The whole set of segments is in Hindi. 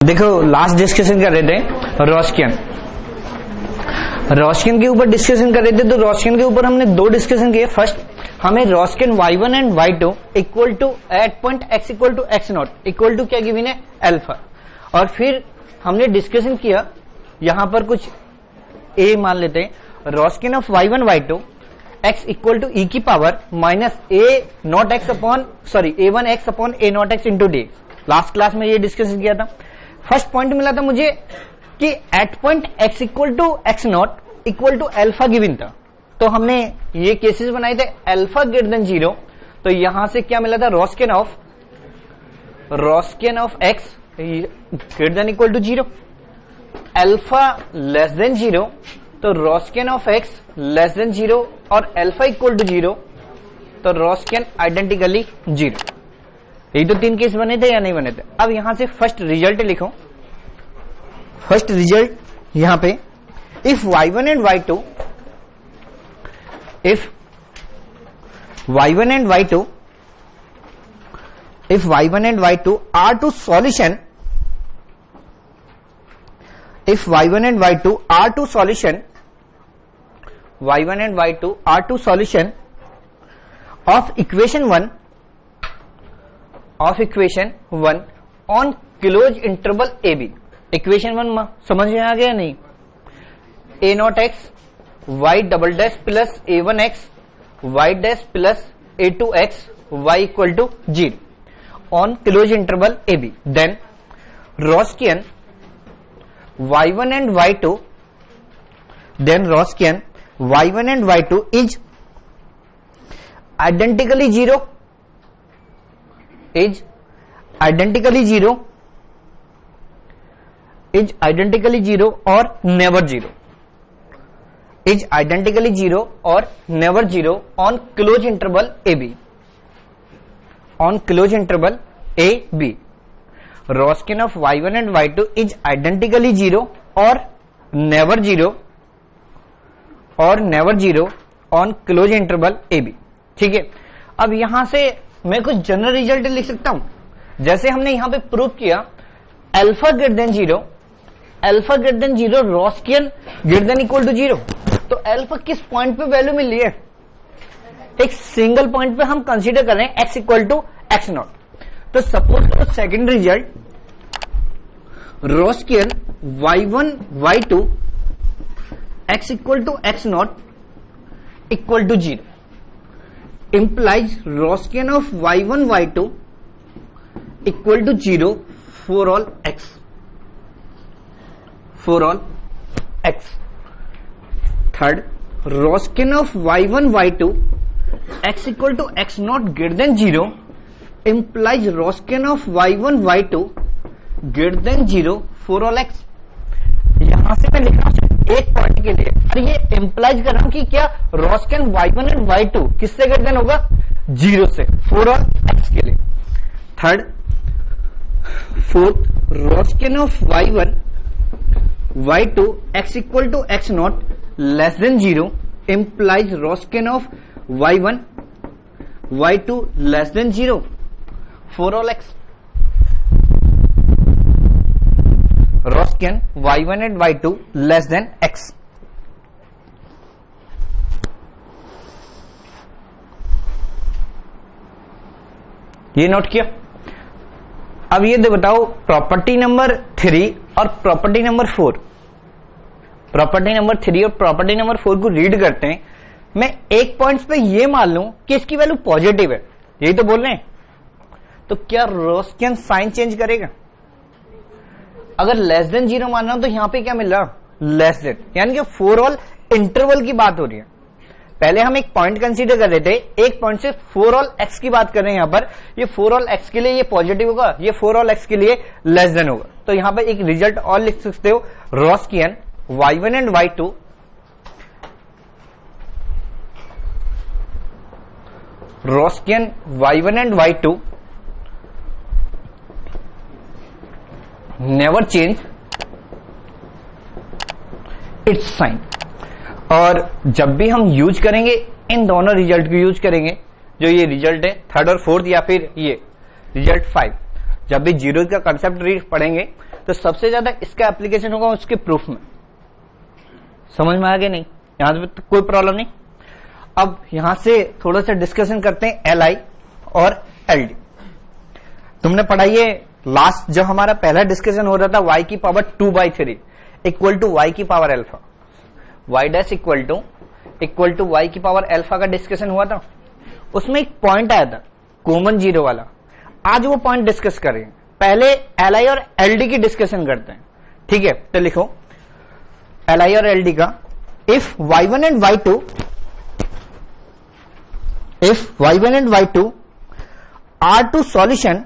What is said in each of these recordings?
देखो लास्ट डिस्कशन कर रहे थे रॉस्कियन के ऊपर डिस्कशन कर रहे थे। तो रॉस्कियन के ऊपर हमने दो डिस्कशन किए। फर्स्ट हमें Wronskian y1 and y2 equal to at point x equal to x naught equal to क्या गिवन है अल्फा। और फिर हमने डिस्कशन किया यहां पर कुछ a मान लेते हैं। Wronskian of y1 y2 x equal to e की power minus a not x upon a1 x upon a naught x into D. Last class में ये डिस्कशन किया था। फर्स्ट पॉइंट मिला था मुझे कि at point x equal to x naught equal to alpha given था। तो हमने ये केसेस बनाए थे अल्फा ग्रेटर देन 0। तो यहां से क्या मिला था Wronskian of x greater than equal to 0, alpha less than 0 तो Wronskian of x less than 0 और अल्फा इक्वल टू 0 तो रॉस्कियन आइडेंटिकली 0। यही तो तीन केस बने थे या नहीं बने थे। अब यहां से फर्स्ट रिजल्ट लिखो। फर्स्ट रिजल्ट यहां पे if y1 and y2 are to solution of equation 1 on closed interval AB। Equation 1 समझ में आ गया नहीं? a not x y double dash plus a1 x y dash plus a2 x y equal to 0 on close interval AB। Then Wronskian y1 and y2 is identically zero और never zero on close interval AB। Wronskian of y1 and y2 is identically zero और never zero on close interval AB। ठीक है। अब यहां से मैं कुछ जनरल रिजल्ट लिख सकता हूं। जैसे हमने यहां पे प्रूव किया alpha greater than zero Wronskian greater than equal to 0। तो अल्फा किस पॉइंट पे वैल्यू मिल रही है? एक सिंगल पॉइंट पे हम कंसीडर कर रहे हैं x equal to x naught. तो suppose second result Wronskian y1 y2 x equal to x naught equal to 0 implies Rosquian of y1 y2 equal to 0 for all x। Third, Rosquian of y1 y2 x equal to x not greater than 0 implies Rosquian of y1 y2 greater than 0 for all x। यहां से मैं लिख रहा हूं एक पॉइंट के लिए और ये इंप्लाइज कर रहा हूं कि क्या रॉस्कियन y1 एंड y2 किससे ग्रेटर देन होगा? 0 से, फॉर ऑल x के लिए। Fourth Wronskian of y1 y2 x equal to x naught less than 0 implies Wronskian of y1 y2 less than 0 for all x। Rosquian y1 and y2 less than x। ये नोट किया। अब ये बताओ प्रॉपर्टी नंबर 3 और प्रॉपर्टी नंबर 4। प्रॉपर्टी नंबर 3 और प्रॉपर्टी नंबर 4 को रीड करते हैं। मैं एक पॉइंट पे ये मान लूं कि इसकी वैल्यू पॉजिटिव है, यही तो बोल रहे हैं। तो क्या रॉस्कियन साइन चेंज करेगा? अगर लेस देन 0 मान रहा हूं तो यहां पे क्या मिल रहा? लेस देन, यानी कि फॉर ऑल इंटरवल की बात हो रही है। पहले हम एक पॉइंट कंसीडर कर रहे थे, एक पॉइंट से फॉर ऑल एक्स की बात कर रहे हैं। यहां पर ये फॉर ऑल एक्स के लिए ये पॉजिटिव होगा, ये फॉर ऑल एक्स के लिए लेस देन होगा। तो यहां पर एक रिजल्ट और लिख सकते हो Wronskian y1 and y2 never change its sign. और जब भी हम यूज करेंगे इन दोनों रिजल्ट को यूज करेंगे, जो ये रिजल्ट है थर्ड और फोर्थ या फिर ये रिजल्ट 5, जब भी जीरो का कंसेप्ट रीड पढ़ेंगे तो तो सबसे ज्यादा इसका एप्लीकेशन होगा उसके प्रूफ में। समझ में आ गया नहीं? यहां पे तो कोई प्रॉब्लम नहीं। अब यहां से थोड़ा सा डिस्कशन करते हैं एल आई और एल डी। तुमने पढ़ा ये लास्ट जब हमारा पहला डिस्कशन हो रहा था y की पावर 2/3 इक्वल टू y की power alpha, y dash equal to y की पावर अल्फा का डिस्कशन हुआ था। उसमें एक पॉइंट आया था कॉमन जीरो वाला। आज वो पॉइंट डिस्कस करें, पहले एल आई और एल डी की डिस्कशन करते हैं। ठीक है, तो लिखो एल आई और एल डी का if y1 and y2 are to solution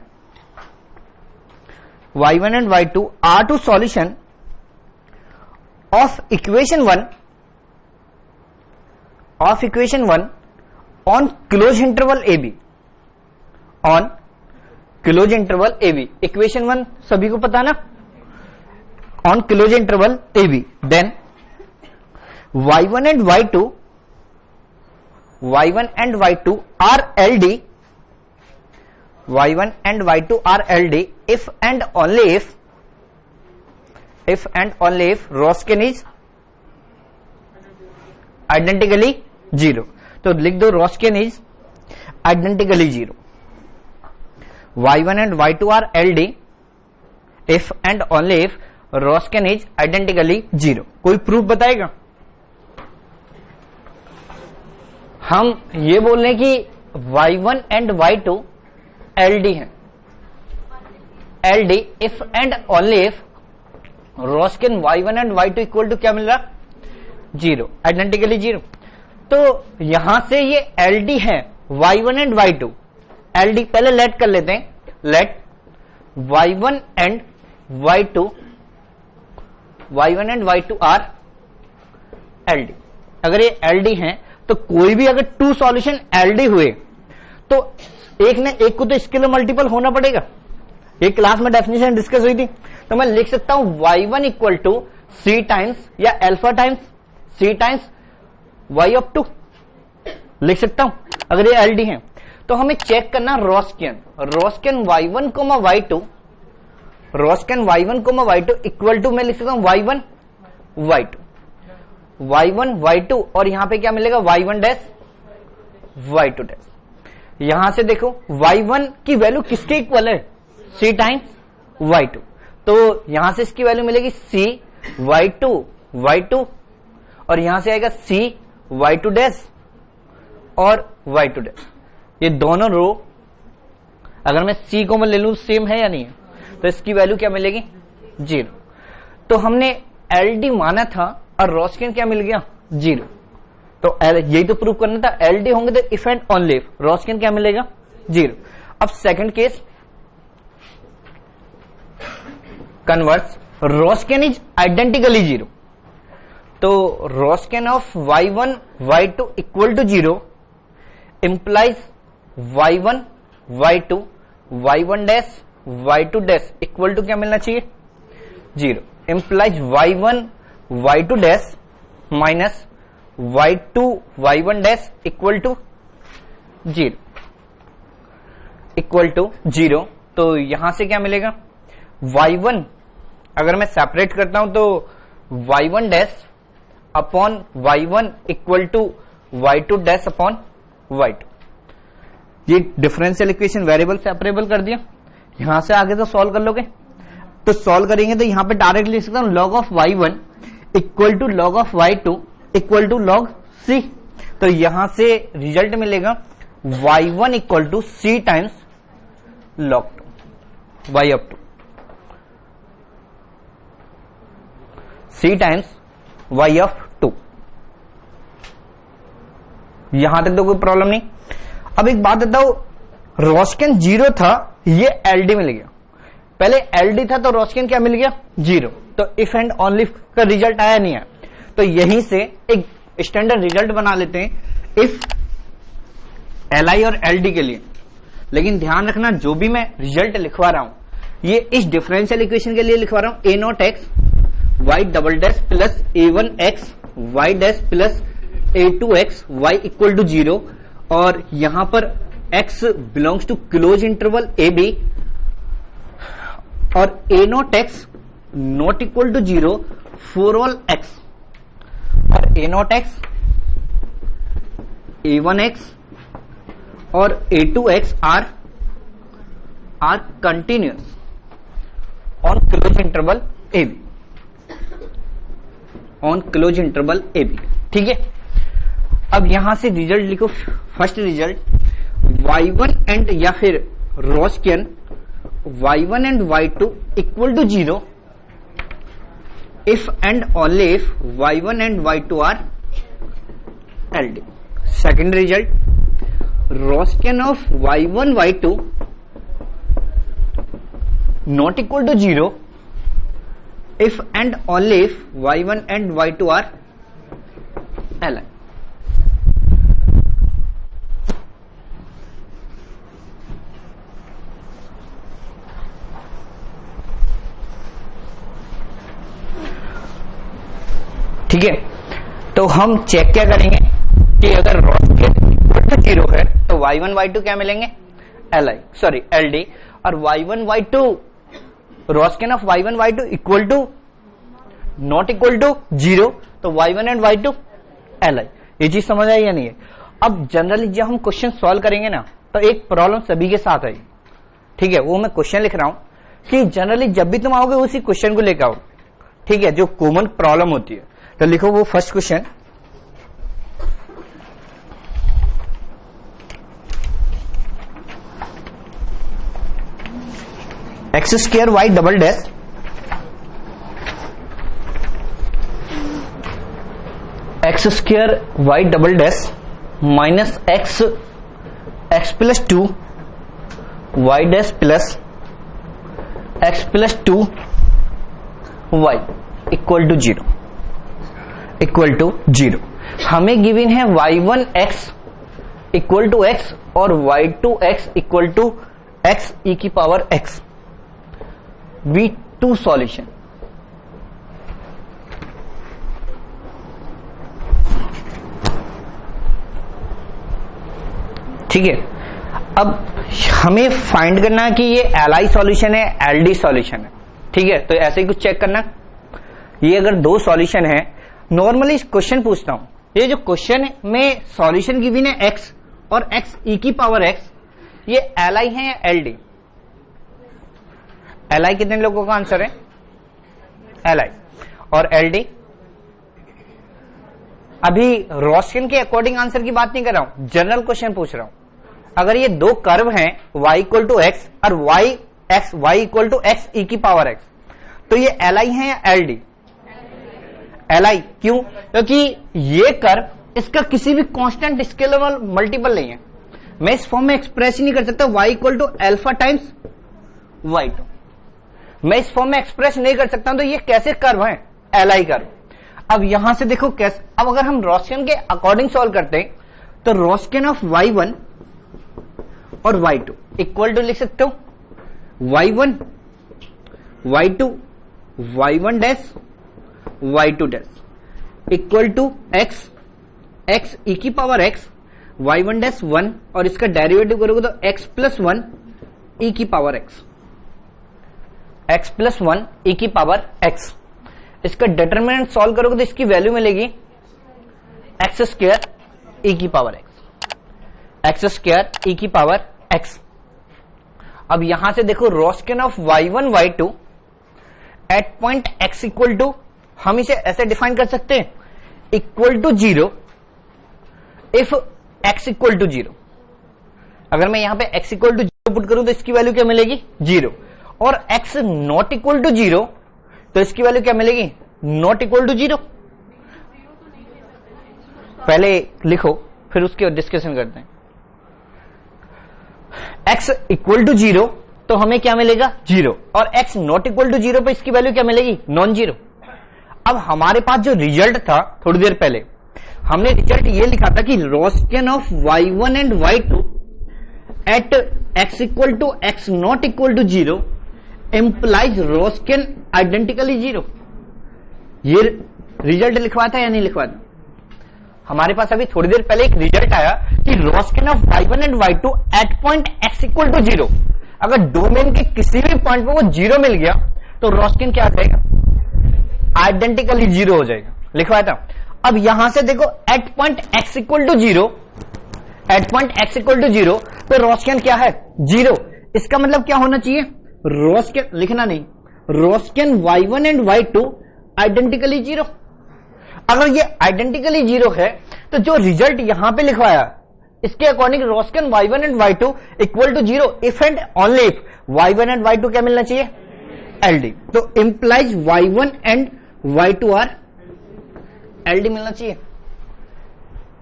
y1 and y2 are to solution of equation 1 on closed interval AB, on closed interval AB। equation 1 सभी को पता ना, on closed interval AB, then y1 and y2 are LD, y1 and y2 are LD if and only if Roskin is identically 0। तो लिख दो Roskin is identically 0। y1 and y2 are LD if and only if Roskin is identically 0। कोई प्रूफ बताएगा? हम ये बोल रहे हैं कि y1 एंड y2 LD है, LD if and only if Roskin y1 and y2 equal to क्या मिल रहा? 0, आइडेंटिकली 0। तो यहां से ये LD है y1 एंड y2। LD पहले लेट कर लेते हैं, late y1 and y2 are LD। अगर ये LD हैं तो कोई भी अगर टू सॉल्यूशन LD हुए तो एक ने एक को तो इसके लिए मल्टीपल होना पड़ेगा। एक क्लास में डेफिनेशन डिस्कस हुई थी, तो मैं लिख सकता हूं y1 equal to c times या alpha times c times y of 2 लिख सकता हूं अगर ये LD है। तो हमें चेक करना Roskin y1 coma y2 equal to मैं लिख सकता हूं y1 y2 और यहां पे क्या मिलेगा y1 डैश y2 डैश। यहां से देखो y1 की वैल्यू किसके इक्वल है? c times y2। तो यहां से इसकी वैल्यू मिलेगी c y2 और यहां से आएगा c y2 डैश और y2 डैश। ये दोनों रो अगर मैं c को मैं ले लूं सेम है या नहीं है, तो इसकी वैल्यू क्या मिलेगी? 0। तो हमने LD माना था और Roskin क्या मिल गया? 0। तो यही तो प्रूव करना था, LD होंगे तो if and only if Roskin क्या मिलेगा? 0। अब second case converts Roskin is identically 0। तो Roskin of y1 y2 equal to 0 implies y1 dash y2 dash equal to क्या मिलना चाहिए? 0। Implies y2 dash minus y1 dash equal to 0। तो यहां से क्या मिलेगा? y1 अगर मैं सेपरेट करता हूं तो y1 dash upon y1 equal to y2 dash upon y2। ये डिफरेंशियल इक्वेशन वेरिएबल सेपरेबल कर दिया। यहां से आगे तो सॉल्व कर लोगे, तो सॉल्व करेंगे तो यहां पे डायरेक्ट लिख सकता हूं log of y1 equal to log of y2 equal to log c। तो यहां से रिजल्ट मिलेगा y1 equal to c times log 2 y of 2, c times y of 2। यहां तक तो कोई प्रॉब्लम नहीं। अब एक बात बताओ, Roskin 0 था, ये LD मिल गया। पहले LD था तो Roskin क्या मिल गया? 0। तो इफ एंड ओनली का रिजल्ट आया नहीं है, तो यहीं से एक स्टैंडर्ड रिजल्ट बना लेते हैं इफ LI और LD के लिए। लेकिन ध्यान रखना जो भी मैं रिजल्ट लिखवा रहा हूं ये इस डिफरेंशियल इक्वेशन के लिए लिखवा रहा हूं। a0x y double dash plus a1x y dash plus a2x y equal to 0 और यहां पर x belongs to close interval AB और a0x not equal to 0 for all x, और a0x, a1x और a2x are continuous on closed interval ab, on closed interval ab। ठीक है, अब यहां से रिजल्ट लिखो। फर्स्ट रिजल्ट y1 एंड या फिर Wronskian y1 and y2 equal to 0 if and only if y1 and y2 are LD। Second result Wronskian of y1 y2 not equal to 0 if and only if y1 and y2 are Li। ठीक है, तो हम चेक क्या करेंगे कि अगर रॉस्कियन इक्वल टू 0 है तो y1 y2 क्या मिलेंगे LD, और y1 y2 Wronskian of y1 y2 equal to not equal to 0 तो y1 एंड y2 Li। ये चीज समझ आई या नहीं है? अब जनरली जब हम क्वेश्चन सॉल्व करेंगे ना तो एक प्रॉब्लम सभी के साथ आई। ठीक है, वो मैं क्वेश्चन लिख रहा हूं कि जनरली जब भी तुम आओगे उसी क्वेश्चन को लेकर आओ। ठीक है, जो कॉमन प्रॉब्लम होती है तो लिखो वो first question. X square y double dash x square y double dash minus x plus 2 y dash plus x plus 2 y equal to 0। हमें गिवन है y1 x equal to x और y2 x equal to x e की पावर x। V2 solution. ठीक है, अब हमें फाइंड करना है कि ये Li सॉल्यूशन है LD सॉल्यूशन है। ठीक है, तो ऐसे ही कुछ चेक करना। ये अगर दो सॉल्यूशन है, नॉर्मली क्वेश्चन पूछता हूं, ये जो क्वेश्चन में सॉल्यूशन गिवन है x और x e की पावर x, ये Li है या LD? Li कितने लोगों का आंसर है? Li। और LD? अभी रॉस्कियन के अकॉर्डिंग आंसर की बात नहीं कर रहा हूं, जनरल क्वेश्चन पूछ रहा हूं। अगर ये दो कर्व हैं y इक्वल टू x और y equal to x e की पावर x, तो ये Li है या LD? Li। क्यों? क्योंकि ये कर्व इसका किसी भी कांस्टेंट स्केलेबल मल्टीपल नहीं है। मैं इस फॉर्म में एक्सप्रेस ही नहीं कर सकता y equal to alpha times y2। मैं इस फॉर्म में एक्सप्रेस नहीं कर सकता, तो ये कैसे कर्व है? Li curve. अब यहां से देखो कैसे, अब अगर हम रॉस्कियन के अकॉर्डिंग सॉल्व करते हैं तो रॉस्कियन ऑफ y1 और y2 इक्वल टू लिख सकते हो y1 y2 y1 dash y2 dash equal to x e की पावर x y1 डैश 1 और इसका डेरिवेटिव करोगे तो x प्लस 1 e की पावर x प्लस 1 e की पावर x। इसका डिटरमिनेंट सॉल्व करोगे तो इसकी वैल्यू मिलेगी एक्स स्क्वायर e की पावर x स्क्वायर e की पावर x। अब यहां से देखो Wronskian of y1 y2 at point x equal to, हम इसे ऐसे डिफाइन कर सकते हैं, equal to 0 if x equal to 0। अगर मैं यहां पे x इक्वल टू 0 पुट करूं तो इसकी वैल्यू क्या मिलेगी? 0। और x नॉट इक्वल टू 0 तो इसकी वैल्यू क्या मिलेगी? Not equal to 0। पहले लिखो फिर उसके डिस्कशन करते हैं। x इक्वल टू 0 तो हमें क्या मिलेगा? 0। और x नॉट इक्वल टू 0 पे इसकी वैल्यू क्या मिलेगी? नॉन 0। अब हमारे पास जो रिजल्ट था थोड़ी देर पहले, हमने रिजल्ट ये लिखा था कि Wronskian of y1 and y2 at x equal to x naught equal to 0 implies Wronskian identically 0। ये रिजल्ट लिखवा था या नहीं लिखवा था? हमारे पास अभी थोड़ी देर पहले एक रिजल्ट आया कि Wronskian of y1 and y2 at point x equal to 0। अगर डोमेन के किसी भी पॉइंट पे वो 0 मिल गया तो रॉस्किन क्या आ जाएगा, आइडेंटिकली जीरो हो जाएगा, लिखवाया था। अब यहां से देखो at point x equal to zero, at point x equal to zero, तो रॉस्किन क्या है, जीरो। इसका मतलब क्या होना चाहिए, रॉस्किन लिखना नहीं, रॉस्किन y1 and y2 identically zero. अगर ये आइडेंटिकली जीरो है तो जो रिजल्ट यहां पे लिखवाया इसके according Wronskian y1 and y2 equal to zero if and only if y1 and y2 क्या मिलना चाहिए, LD। तो implies y1 and y2 are LD मिलना चाहिए,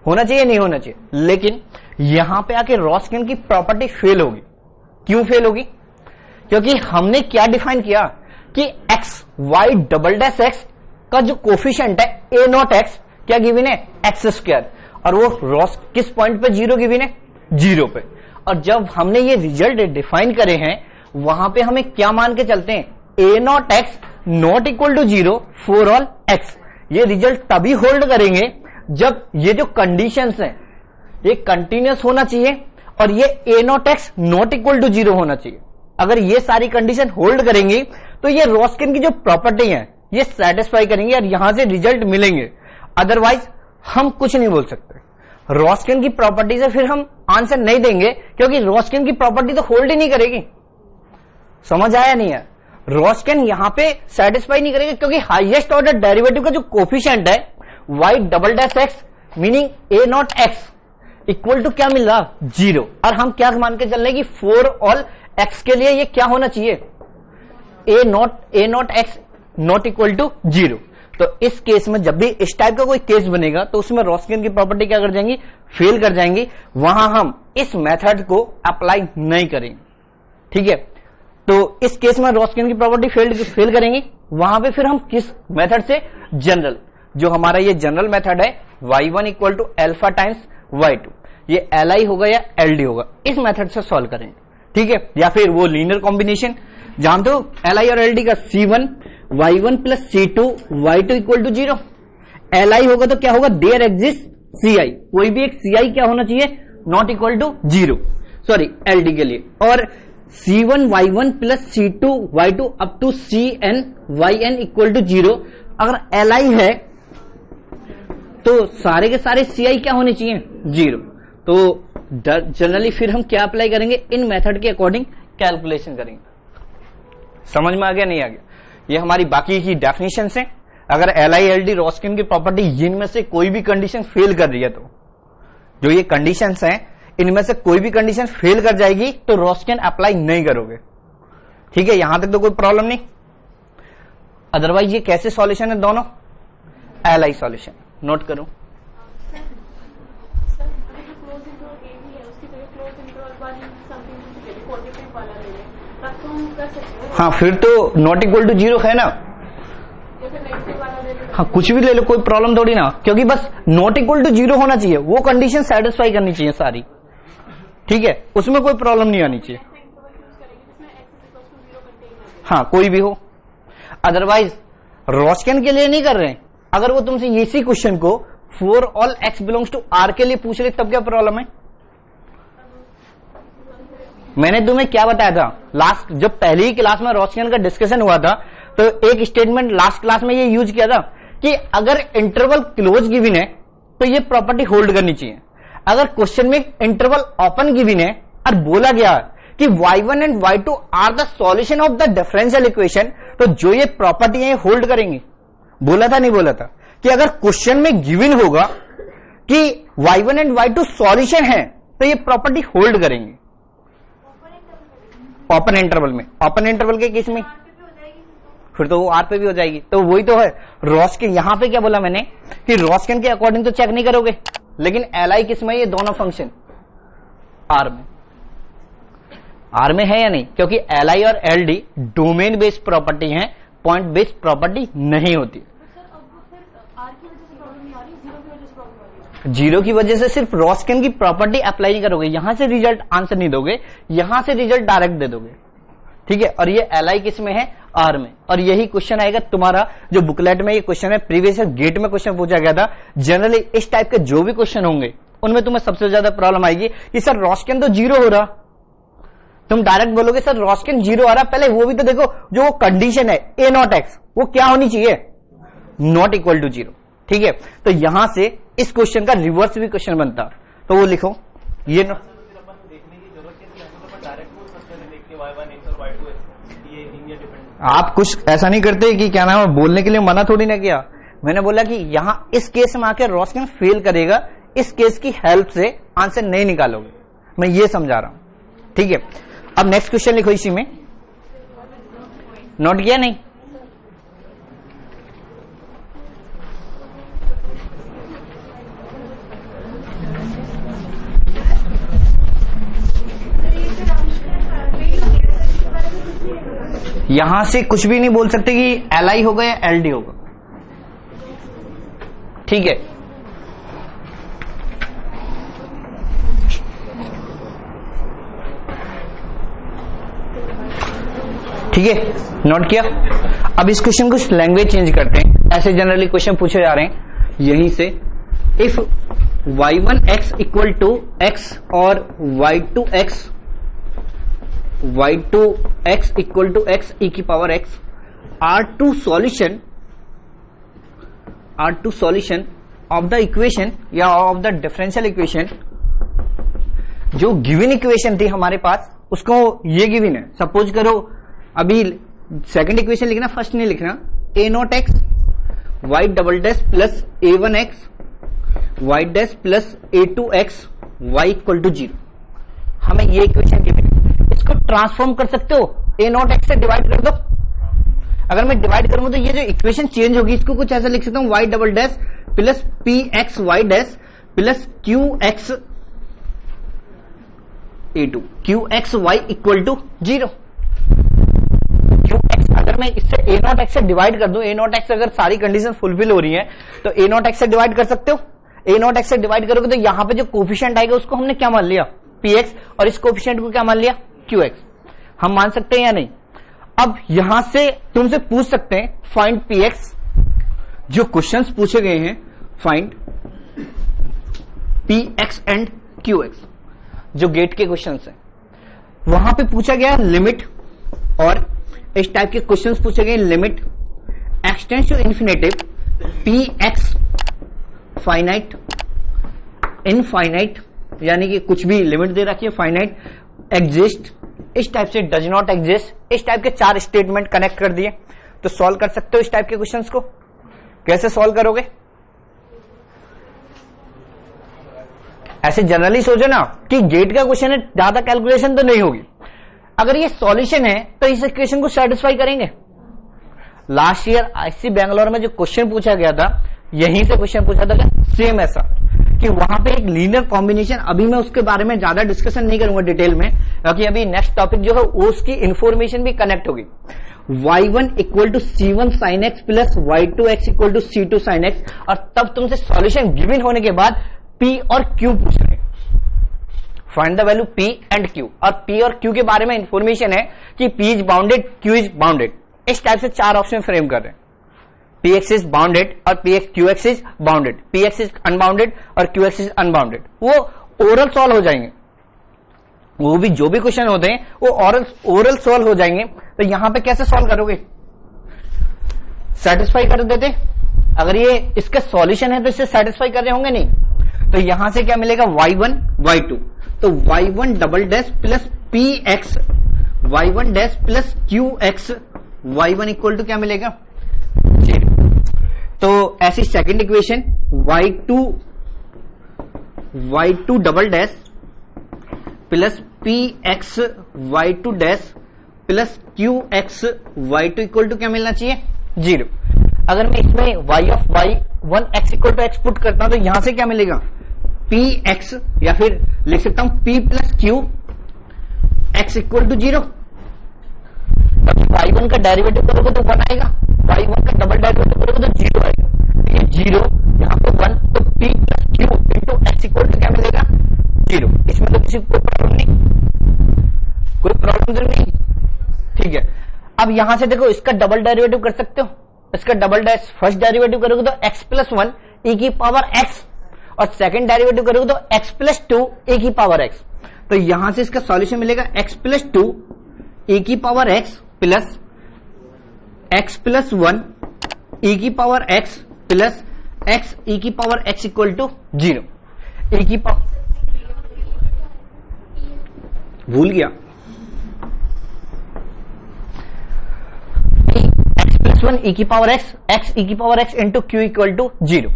होना चाहिए नहीं होना चाहिए। लेकिन यहां पे आके रॉस्किन की प्रॉपर्टी फेल होगी। क्यों फेल होगी, क्योंकि हमने क्या डिफाइन किया कि x y double dash x का जो कोफिशिएंट है ए नॉट एक्स क्या गिवन है, एक्स स्क्वायर, और वो रॉस किस पॉइंट पे जीरो गिवन है, जीरो पे। और जब हमने ये रिजल्ट डिफाइन करे हैं वहां पे हमें क्या मान के चलते हैं, a naught x not equal to zero for all x. ये रिजल्ट तभी होल्ड करेंगे जब ये जो कंडीशंस हैं ये कंटिन्यूअस होना चाहिए और ये a naught x not equal to zero होना चाहिए। अगर ये सारी कंडीशन होल्ड करेंगी तो ये रॉस्किन की जो प्रॉपर्टी है ये सेटिस्फाई करेंगे और यहां से रिजल्ट मिलेंगे। अदरवाइज हम कुछ नहीं बोल सकते। रॉस्किन की प्रॉपर्टी से फिर हम आंसर नहीं देंगे क्योंकि रॉस्किन की प्रॉपर्टी तो होल्ड ही नहीं करेगी। समझ आया नहीं है, रॉस्किन यहां पे सेटिस्फाई नहीं करेगा क्योंकि हाईएस्ट ऑर्डर डेरिवेटिव का जो कोफिशिएंट है y double dash x meaning a naught x equal to क्या मिल रहा, जीरो। और हम क्या मान के चल रहे हैं कि फॉर ऑल एक्स के लिए ये क्या होना चाहिए, a naught x not equal to zero. तो इस केस में जब भी इस टाइप का कोई केस बनेगा तो उसमें रॉस्किन की प्रॉपर्टी क्या कर जाएंगी, फेल कर जाएंगी। वहां हम इस मेथड को अप्लाई नहीं करेंगे, ठीक है। तो इस केस में रॉस्किन की प्रॉपर्टी फेल करेंगी। वहां पे फिर हम किस मेथड से, जनरल, जो हमारा ये जनरल मेथड है y1 equal two alpha times y2, ये li होगा या LD होगा, इस मेथड से सॉल्व करेंगे, ठीक है। या फिर वो लीनियर कॉम्बिनेशन जानते हो li और LD का, C1 y1 plus C2 y2 equal to zero. li होगा तो क्या होगा, देयर एग्जिस्ट ci, कोई भी एक ci क्या होना चाहिए, not equal to zero, sorry LD के लिए। और C1 y1 plus C2 y2 up to Cn yn equal to zero. अगर li है तो सारे के सारे ci क्या होने चाहिए, जीरो। तो जनरली फिर हम क्या अप्लाई करेंगे, इन मेथड के अकॉर्डिंग कैलकुलेशन करेंगे। समझ में आ गया नहीं आ गया, ये हमारी बाकी की डेफिनेशन है। अगर li LD रॉस्किन की प्रॉपर्टी इनमें से कोई भी कंडीशन फेल कर रही है तो जो ये कंडीशंस हैं इनमें से कोई भी कंडीशन फेल कर जाएगी तो रॉस्किन अप्लाई नहीं करोगे, ठीक है। यहां तक तो कोई प्रॉब्लम नहीं। अदरवाइज ये कैसे सॉल्यूशन है दोनों, li सॉल्यूशन, नोट करो। हाँ फिर तो नॉट इक्वल टू जीरो है ना, हाँ कुछ भी ले लो, कोई प्रॉब्लम थोड़ी ना, क्योंकि बस नॉट इक्वल टू जीरो होना चाहिए, वो कंडीशन सेटिस्फाई करनी चाहिए सारी, ठीक है, उसमें कोई प्रॉब्लम नहीं आनी चाहिए। हाँ कोई भी हो, अदरवाइज रॉस्किन के लिए नहीं कर रहे हैं। अगर वो तुमसे इसी क्वेश्चन को for all x belongs to R के लिए पूछ रहे तब क्या प्रॉब्लम है। मैंने तुम्हें क्या बताया था लास्ट, जब पहली ही क्लास में रॉस्किन का डिस्कशन हुआ था तो एक स्टेटमेंट लास्ट क्लास में ये यूज किया था कि अगर इंटरवल क्लोज गिवन है तो ये प्रॉपर्टी होल्ड करनी चाहिए। अगर क्वेश्चन में इंटरवल ओपन गिवन है और बोला गया कि y1 and y2 are the solution of the differential equation, तो जो ये प्रॉपर्टी है होल्ड करेंगी। बोला था नहीं बोला था कि अगर क्वेश्चन में गिवन होगा कि y1 एंड y2 सॉल्यूशन है तो ये प्रॉपर्टी होल्ड करेंगे ओपन इंटरवल में। ओपन इंटरवल के केस में फिर तो वो आर पे भी हो जाएगी। तो वही तो है रॉस्किन, यहां पे क्या बोला मैंने कि रॉस्किन के अकॉर्डिंग तो चेक नहीं करोगे, लेकिन li किस में, ये दोनों फंक्शन आर में, आर में है या नहीं, क्योंकि li और LD डोमेन बेस्ड प्रॉपर्टी है, पॉइंट बेस्ड प्रॉपर्टी नहीं होती। जीरो की वजह से सिर्फ रॉस्किन की प्रॉपर्टी अप्लाई नहीं करोगे, यहां से रिजल्ट आंसर नहीं दोगे, यहां से रिजल्ट डायरेक्ट दे दोगे, ठीक है। और ये li किस में है, आर में। और यही क्वेश्चन आएगा तुम्हारा जो बुकलेट में ये क्वेश्चन है, प्रीवियस गेट में क्वेश्चन पूछा गया था। जनरली इस टाइप के जो भी क्वेश्चन होंगे उनमें तुम्हें सबसे ज्यादा प्रॉब्लम आएगी कि सर रॉस्किन तो जीरो हो रहा, तुम डायरेक्ट बोलोगे सर रॉस्किन 0 आ रहा, पहले वो भी तो देखो, जो वो कंडीशन है ए नॉट एक्स वो क्या होनी चाहिए, नॉट इक्वल टू 0। ठीक है, तो यहां से इस क्वेश्चन का रिवर्स भी क्वेश्चन बनता, तो वो लिखो ये आप कुछ ऐसा नहीं करते कि क्या नाम है, बोलने के लिए मना थोड़ी ना किया, मैंने बोला कि यहां इस केस में आकर रॉस्किन फेल करेगा, इस केस की हेल्प से आंसर नहीं निकालोगे, मैं ये समझा रहा हूं। ठीक है, अब नेक्स्ट क्वेश्चन लिखो इसी में, नोट किया नहीं? यहां से कुछ भी नहीं बोल सकते कि LI होगा या LD होगा। ठीक है, ठीक है, नोट किया? अब इस क्वेश्चन को लैंग्वेज चेंज करते हैं, ऐसे जनरली क्वेश्चन पूछे जा रहे हैं यहीं से। If y1x equal to x और y2x equal to x e की power x are two solution of the equation या ऑफ द डिफरेंशियल इक्वेशन, जो गिवन इक्वेशन थी हमारे पास उसको ये गिवन है, सपोज करो अभी सेकंड इक्वेशन लिखना, फर्स्ट नहीं लिखना, a not x y double dash plus a1x y dash plus a2x y equal to 0। हमें ये इक्वेशन गिवन है, इसको ट्रांसफॉर्म कर सकते हो, a नॉट एक्स से डिवाइड कर दो। अगर मैं डिवाइड करूंगा तो ये जो इक्वेशन चेंज होगी, इसको कुछ ऐसा लिख सकता हूं, y double dash plus p x y dash plus q x a2 q x y equal to 0। Q x अगर मैं इससे a नॉट एक्स से डिवाइड कर दूं, a नॉट एक्स अगर सारी कंडीशन फुलफिल हो रही है तो a नॉट एक्स से डिवाइड कर सकते हो। a नॉट एक्स से डिवाइड करोगे तो यहां पे जो कोफिशिएंट आएगा उसको हमने क्या मान लिया, px, और इस कोफिशिएंट को क्या मान लिया, qx। हम मान सकते हैं या नहीं? अब यहां से तुमसे पूछ सकते हैं फाइंड px, जो क्वेश्चंस पूछे गए हैं फाइंड px एंड qx, जो गेट के क्वेश्चंस हैं वहां पे पूछा गया लिमिट, और इस टाइप के क्वेश्चंस पूछे गए limit x tends to infinitive px finite infinite, यानी कि कुछ भी लिमिट दे रखी है, फाइनाइट, एग्जिस्ट, इस टाइप से डज नॉट एग्जिस्ट, इस टाइप के 4 स्टेटमेंट कनेक्ट कर दिए, तो सॉल्व कर सकते हो इस टाइप के क्वेश्चंस को। कैसे सॉल्व करोगे? ऐसे जनरली सोचो ना कि गेट का क्वेश्चन है, ज्यादा कैलकुलेशन तो नहीं होगी। अगर ये सॉल्यूशन है तो इस इक्वेशन को सेटिस्फाई करेंगे। लास्ट ईयर IISc बैंगलोर में जो क्वेश्चन पूछा गया था, यहीं से क्वेश्चन पूछा था, सेम ऐसा कि वहां पे एक लीनियर कॉम्बिनेशन, अभी मैं उसके बारे में ज्यादा डिस्कशन नहीं करूंगा डिटेल में, क्योंकि अभी नेक्स्ट टॉपिक जो है उसकी इंफॉर्मेशन भी कनेक्ट होगी। y1 equal to c1 sin x plus y2x equal to c2 sin x, और तब तुमसे सॉल्यूशन गिवन होने के बाद p और q पूछ रहे हैं, find the value p and q, और p और q के बारे में इंफॉर्मेशन है कि p is bounded, q is bounded, इस टाइप से 4 ऑप्शन फ्रेम कर रहे हैं। px इज बाउंडेड और qx is bounded, px is unbounded और qx इज अनबाउंडेड। वो ओरल सॉल्व हो जाएंगे, वो भी जो भी क्वेश्चन होते हैं वो ओरल सॉल्व हो जाएंगे। तो यहां पे कैसे सॉल्व करोगे? सेटिस्फाई कर देते, अगर ये इसका सॉल्यूशन है तो इससे सेटिस्फाई कर रहे होंगे नहीं, तो यहां से क्या मिलेगा, y1 y2, तो y1 double dash plus px y1 dash plus qx y1 equal to क्या मिलेगा, 0। तो ऐसी second equation y2 double dash plus px y2 dash plus qx y2 equal to क्या मिलना चाहिए, 0। अगर मैं इसमें y of y1 x equal to x put करता हूं तो यहां से क्या मिलेगा, px, या फिर लिख सकता हूं p plus q x equal to 0। y1 का डेरिवेटिव करोगे तो 1 आएगा, y1 का डबल डेरिवेटिव करोगे तो 0 आएगा, ये 0 यहाँ पे 1, तो p plus q into x equal to क्या मिलेगा, 0। इसमें तो किसी कोई प्रॉब्लम नहीं, ठीक है। अब यहां से देखो इसका डबल डेरिवेटिव कर सकते हो, इसका डबल फर्स्ट डेरिवेटिव करोगे तो x प्लस 1 e की पावर x, और सेकंड डेरिवेटिव करोगे तो x प्लस 2 e की पावर x। तो यहां से इसका सॉल्यूशन मिलेगा x प्लस 2 e की power x plus x plus 1 e की power x plus x e की power x equal to 0। e की पावर भूल गया, x प्लस 1 e की पावर x, x e की power x into q equal to 0।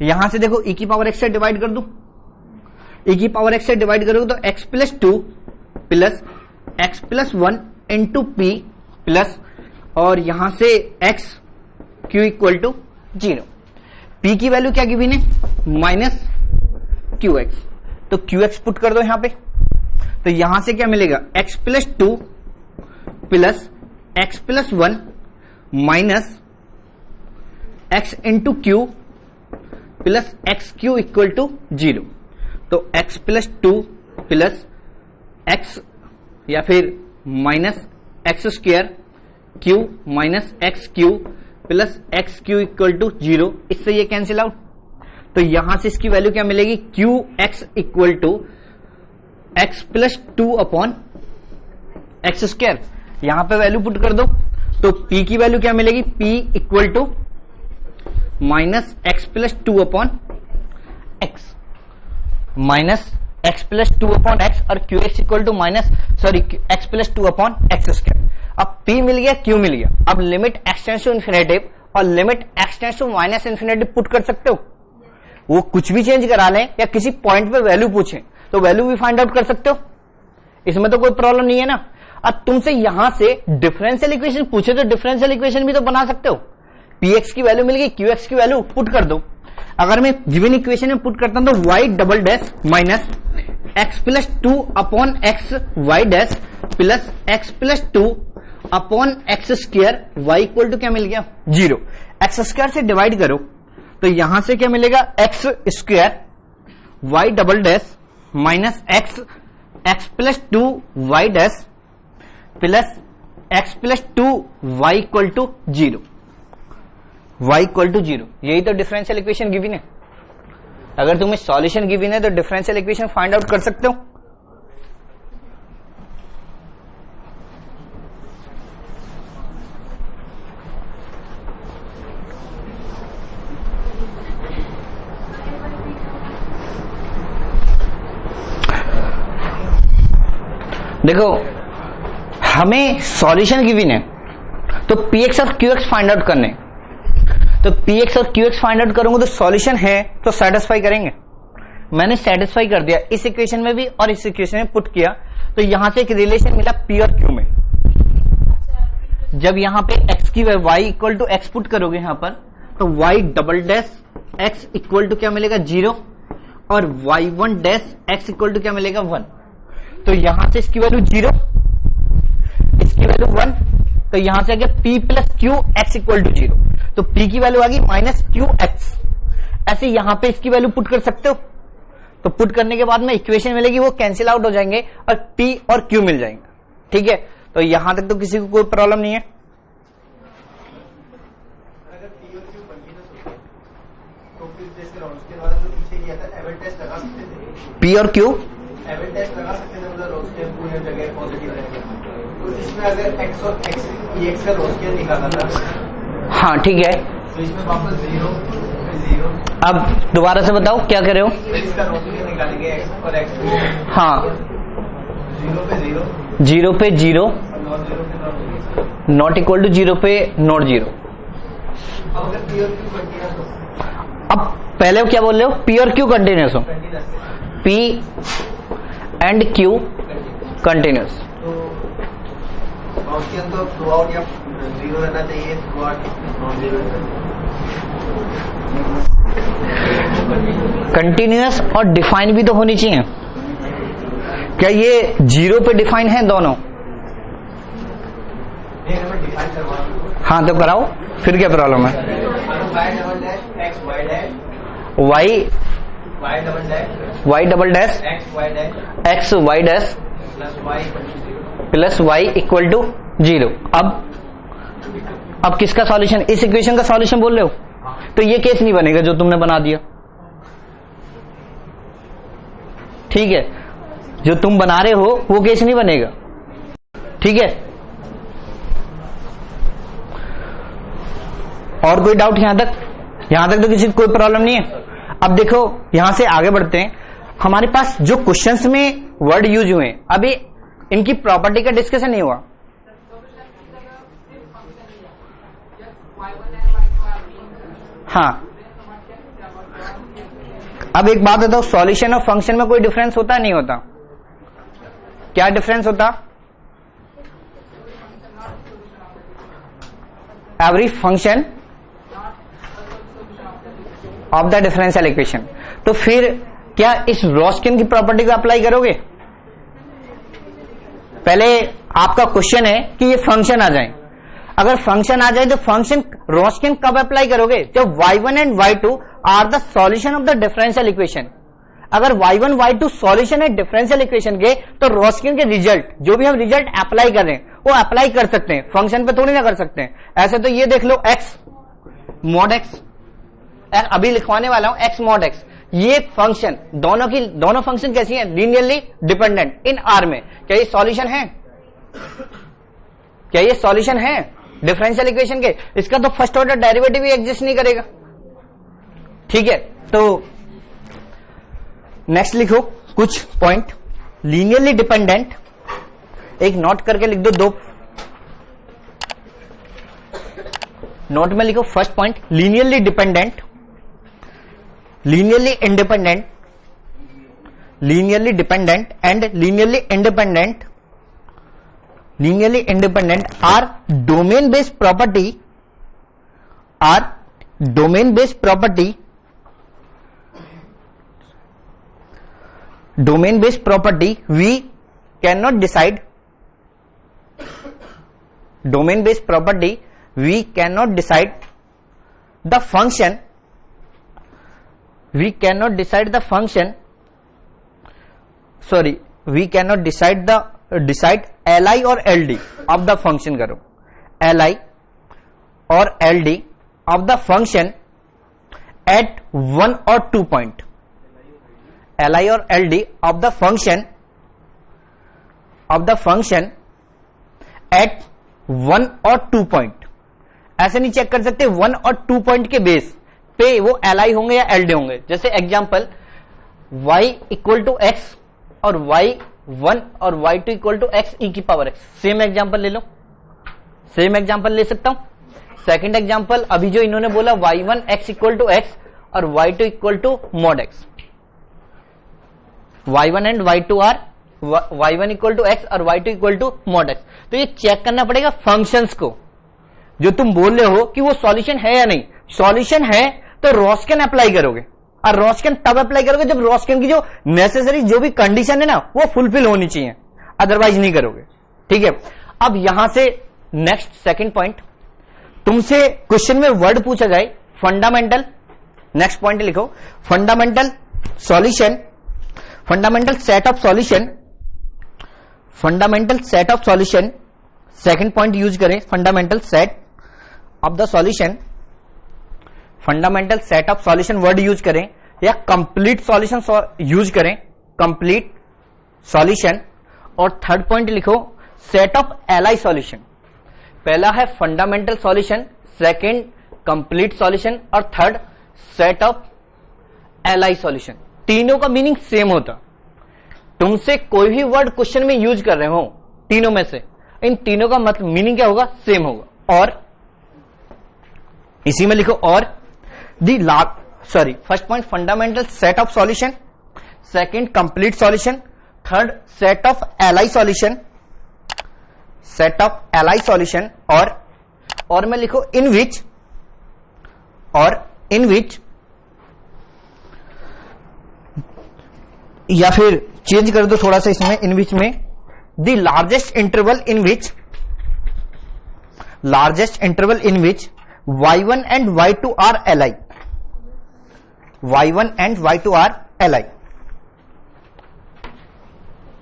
यहां से देखो e की पावर x से डिवाइड कर दू, e की पावर x से डिवाइड करोगे तो x plus 2 plus x plus 1 into p plus और यहां से x q equal to 0। p की वैल्यू क्या गिवन है, माइनस qx, तो qx पुट कर दो यहां पे। तो यहां से क्या मिलेगा, x plus 2 plus x plus 1 minus x into q plus x q equal to 0। तो x प्लस 2 प्लस x या फिर minus x square q minus x q plus x q equal to 0, इससे ये कैंसिल आउट। तो यहां से इसकी वैल्यू क्या मिलेगी, q x equal to x plus 2 upon x square. यहां पे वैल्यू पुट कर दो तो p की वैल्यू क्या मिलेगी, p equal to minus x plus 2 upon x, minus x plus 2 upon x और q x equal to minus x plus 2 upon x square. अब p मिल गया, q मिल गया। अब limit x tends to infinitive और limit x tends to minus infinitive put कर सकते हो। वो कुछ भी चेंज करा लें या किसी पॉइंट पे वैल्यू पूछें तो वैल्यू भी फाइंड आउट कर सकते हो, इसमें तो कोई प्रॉब्लम नहीं है ना। अब तुमसे यहां से डिफरेंशियल इक्वेशन पूछे तो डिफरेंशियल इक्वेशन भी तो बना सकते हो। px की वैल्यू मिल गई, qx की वैल्यू पुट कर दो। अगर मैं गिवन इक्वेशन में पुट करता हूं तो y double dash minus x plus 2 upon x y dash plus x plus 2 upon x square y equal to क्या मिल गया, 0। एक्स स्क्वायर से डिवाइड करो तो यहां से क्या मिलेगा, x square y double dash minus x plus 2 y dash plus x plus 2 y equal to 0, y equal to 0। यही तो डिफरेंशियल इक्वेशन गिवन है। अगर तुम्हें सॉल्यूशन गिवन है तो डिफरेंशियल इक्वेशन फाइंड आउट कर सकते हो। देखो हमें सॉल्यूशन गिवन है तो px और qx फाइंड आउट करने, तो px और qx फाइंड आउट करूंगा तो सॉल्यूशन है तो सेटिस्फाई करेंगे। मैंने सेटिस्फाई कर दिया इस इक्वेशन में भी और इस इक्वेशन में पुट किया तो यहां से एक रिलेशन मिला p और q में। जब यहां पे x की y equal to x put करोगे यहां पर तो y double dash x equal to क्या मिलेगा, 0 और y1 dash x equal to क्या मिलेगा, 1। तो यहां से इसकी वैल्यू 0, इसकी वैल्यू 1, तो यहां से आ गया p plus q x equal to 0। तो p की वैल्यू आ गई माइनस क्यू एक्स। ऐसे यहां पे इसकी वैल्यू पुट कर सकते हो। तो पुट करने के बाद में इक्वेशन मिलेगी, वो कैंसिल आउट हो जाएंगे और p और q मिल जाएंगे। ठीक है, तो यहां तक तो किसी को कोई प्रॉब्लम नहीं है। p और q इसमें अगर x और x का रोस्केयर निकाला था, हाँ ठीक है। तो इसमें वापस 0 अब दोबारा से बताओ क्या कर रहे हो। x का रोस्केयर निकालेंगे x और x, हाँ 0 पे 0, 0 पे 0 नॉट 0 पे नॉट, नॉट इक्वल टू 0 पे नॉट 0। अब अगर p और q कंटीन्यूअस हो, अब पहले क्या बोल रहे हो, p और q कंटिन्यूस हो, p एंड q कंटिन्यूस, तो रोस्केयर तो थ्रू आउट या 0 रहना चाहिए, थ्रू आउट नॉट 0 कंटिन्यूस और डिफाइन भी तो होनी चाहिए। क्या ये 0 पे डिफाइन है दोनों? डिफाइन करवाओ। हाँ तो कराओ, फिर क्या प्रॉब्लम है। y double dash x y dash plus y equal to 0। अब किसका सॉल्यूशन, इस इक्वेशन का सॉल्यूशन बोल रहे हो, तो ये केस नहीं बनेगा जो तुमने बना दिया। ठीक है, जो तुम बना रहे हो वो केस नहीं बनेगा, ठीक है। और कोई डाउट यहां तक? यहां तक तो किसी को कोई प्रॉब्लम नहीं है। अब देखो यहां से आगे बढ़ते हैं। हमारे पास जो क्वेश्चंस में वर्ड यूज हुए अभी इनकी प्रॉपर्टी का डिस्कशन नहीं हुआ। हाँ, अब एक बात बताओ, सॉल्यूशन और फंक्शन में कोई डिफरेंस होता नहीं होता? क्या डिफरेंस होता? Every function of the differential equation. तो फिर क्या इस रॉस्किन की प्रॉपर्टी को अप्लाई करोगे? पहले आपका क्वेश्चन है कि ये फंक्शन आ जाए। अगर फंक्शन आ जाए तो फंक्शन रॉस्किन कब अप्लाई करोगे? जब y1 and y2 are the solution of the differential equation. अगर y1 y2 सॉल्यूशन है डिफरेंशियल इक्वेशन के, तो रॉस्किन के रिजल्ट, जो भी हम रिजल्ट अप्लाई कर रहे हैं वो अप्लाई कर सकते हैं, फंक्शन पे थोड़ी ना कर सकते हैं। ऐसे तो ये देख लो x मॉड x, अभी लिखवाने वाला हूं x मॉड x, ये फंक्शन दोनों फंक्शन कैसी हैं? लीनियरली डिपेंडेंट इन आर में। क्या ये सॉल्यूशन है? क्या ये सॉल्यूशन है डिफरेंशियल इक्वेशन के? इसका तो फर्स्ट ऑर्डर डेरिवेटिव भी एग्जिस्ट नहीं करेगा, ठीक है। तो नेक्स्ट लिखो कुछ पॉइंट। लीनियरली डिपेंडेंट, एक नोट करके लिख दो, 2 नोट में लिखो। First point linearly dependent, linearly independent, linearly dependent and linearly independent, linearly independent are domain based property, are domain based property, domain based property we can not decide, domain based property we can not decide the function, we cannot decide the function, sorry, we cannot decide li or ld of the function करो, li और ld of the function at 1 or 2 point, li और ld of the function at 1 or 2 point। ऐसे नहीं चेक कर सकते 1 और 2 पॉइंट के बेस पे वो li होंगे या ld होंगे। जैसे example y equal to x और y1 और y2 इक्वल टू एक्स ई की पावर x। सेम एग्जांपल ले लो, सेम एग्जांपल ले सकता हूं। सेकंड एग्जांपल अभी जो इन्होंने बोला y1 x equal to x और y2 equal to mod x। y1 and y2 are y1 equal to x और y2 equal to mod x। तो ये चेक करना पड़ेगा फंक्शंस को, जो तुम बोल रहे हो कि वो सॉल्यूशन है या नहीं। सॉल्यूशन है तो रॉस्किन अप्लाई करोगे, और रॉस्किन तब अप्लाई करोगे जब रॉस्किन की जो नेसेसरी जो भी कंडीशन है ना वो फुलफिल होनी चाहिए, अदरवाइज नहीं करोगे, ठीक है। अब यहां से नेक्स्ट सेकंड पॉइंट, तुमसे क्वेश्चन में वर्ड पूछा जाए फंडामेंटल, नेक्स्ट पॉइंट लिखो fundamental solution, fundamental set of solution, fundamental set of solution. Second point use करें fundamental set of the solution, fundamental set of solution word use करें या कंप्लीट सॉल्यूशन यूज करें, कंप्लीट सॉल्यूशन। और थर्ड पॉइंट लिखो सेट ऑफ एलाई सॉल्यूशन। पहला है fundamental solution, second complete solution और थर्ड सेट ऑफ एलाई सॉल्यूशन। तीनों का मीनिंग सेम होता। तुमसे कोई भी वर्ड क्वेश्चन में यूज कर रहे हो तीनों में से, इन तीनों का मतलब मीनिंग क्या होगा? सेम होगा। और इसी में लिखो और sorry first point fundamental set of solution, second complete solution, third set of एलाई सॉल्यूशन, सेट ऑफ एलाई सॉल्यूशन। और में लिखो इन विच, और इन विच, या फिर चेंज कर दो थोड़ा सा इसमें, इन विच में the largest interval in which, largest interval in which y1 and y2 are li, y1 and y2 are li,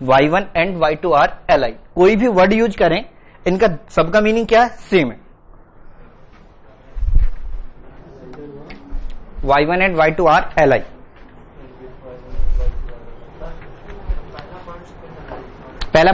y1 and y2 are li। कोई भी वर्ड यूज करें इनका सबका मीनिंग क्या है? सेम है। y1 and y2 are li। पहला